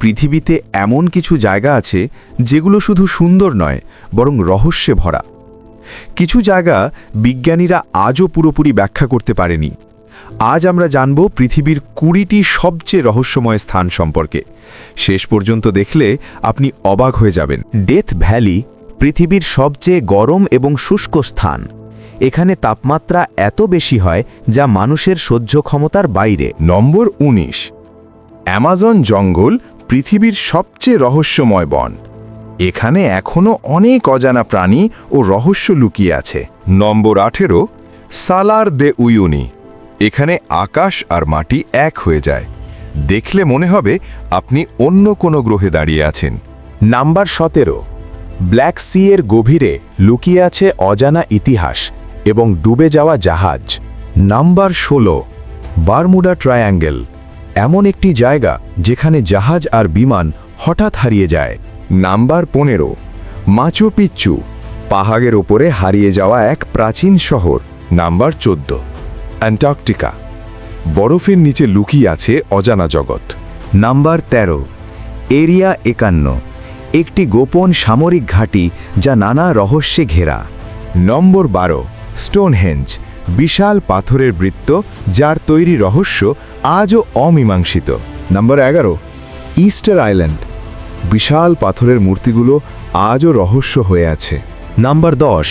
পৃথিবীতে এমন কিছু জায়গা আছে যেগুলো শুধু সুন্দর নয় বরং রহস্যে ভরা। কিছু জায়গা বিজ্ঞানীরা আজও পুরোপুরি ব্যাখ্যা করতে পারেনি। আজ আমরা জানব পৃথিবীর 20টি সবচেয়ে রহস্যময় স্থান সম্পর্কে। শেষ পর্যন্ত দেখলে আপনি অবাক হয়ে যাবেন। ডেথ ভ্যালি পৃথিবীর সবচেয়ে গরম এবং শুষ্ক স্থান। এখানে তাপমাত্রা এত বেশি হয় যা মানুষের সহ্য ক্ষমতার বাইরে। নম্বর 19, অ্যামাজন জঙ্গল পৃথিবীর সবচেয়ে রহস্যময় বন। এখানে এখনও অনেক অজানা প্রাণী ও রহস্য লুকিয়ে আছে। নম্বর 18, সালার দে উইউনি। এখানে আকাশ আর মাটি এক হয়ে যায়। দেখলে মনে হবে আপনি অন্য কোনো গ্রহে দাঁড়িয়ে আছেন। নাম্বার 17, ব্ল্যাক সি এর গভীরে লুকিয়ে আছে অজানা ইতিহাস এবং ডুবে যাওয়া জাহাজ। Number 16, Bermuda triangle. এমন একটি জায়গা যেখানে জাহাজ আর বিমান হঠাৎ হারিয়ে যায়। নাম্বার 15, মাচু পিচ্চু, পাহাড়ের ওপরে হারিয়ে যাওয়া এক প্রাচীন শহর। নাম্বার 14, অ্যান্টার্কটিকা, বরফের নিচে লুকিয়ে আছে অজানা জগৎ। নাম্বার 13, এরিয়া 51, একটি গোপন সামরিক ঘাঁটি যা নানা রহস্যে ঘেরা। নম্বর 12, স্টোনহেঞ্জ, বিশাল পাথরের বৃত্ত যার তৈরি রহস্য আজও অমীমাংসিত। নম্বর 11, ইস্টার আইল্যান্ড, বিশাল পাথরের মূর্তিগুলো আজও রহস্য হয়ে আছে। নাম্বার 10,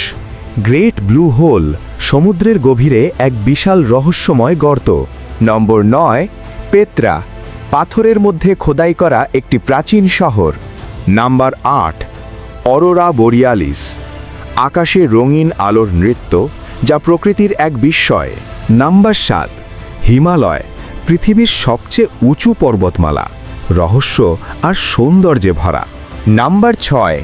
গ্রেট ব্লু হোল, সমুদ্রের গভীরে এক বিশাল রহস্যময় গর্ত। নম্বর 9, পেত্রা, পাথরের মধ্যে খোদাই করা একটি প্রাচীন শহর। নাম্বার 8, অরোরা বোরিয়ালিস, আকাশে রঙিন আলোর নৃত্য যা প্রকৃতির এক বিস্ময়। নাম্বার 7, হিমালয়, পৃথিবীর সবচেয়ে উঁচু পর্বতমালা, রহস্য আর সৌন্দর্যে ভরা। নাম্বার 6,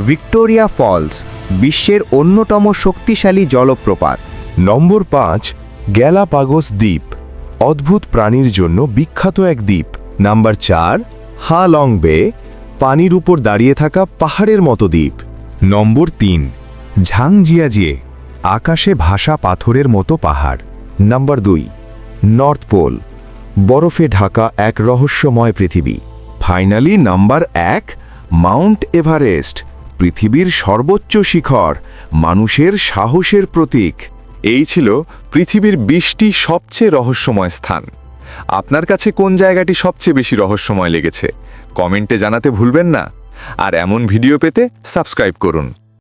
ভিক্টোরিয়া ফলস, বিশ্বের অন্যতম শক্তিশালী জলপ্রপাত। নম্বর 5, গ্যালাপাগোস দ্বীপ, অদ্ভুত প্রাণীর জন্য বিখ্যাত এক দ্বীপ। নাম্বার 4, হা লং বে, পানির উপর দাঁড়িয়ে থাকা পাহাড়ের মতো দ্বীপ। নম্বর 3, ঝাংজিয়াজিয়ে, আকাশে ভাসা পাথরের মতো পাহাড়। নাম্বার 2, নর্থ পোল, বরফে ঢাকা এক রহস্যময় পৃথিবী। ফাইনালি নাম্বার 1, মাউন্ট এভারেস্ট, পৃথিবীর সর্বোচ্চ শিখর, মানুষের সাহসের প্রতীক। এই ছিল পৃথিবীর 20টি সবচেয়ে রহস্যময় স্থান। আপনার কাছে কোন জায়গাটি সবচেয়ে বেশি রহস্যময় লেগেছে কমেন্টে জানাতে ভুলবেন না। আর এমন ভিডিও পেতে সাবস্ক্রাইব করুন।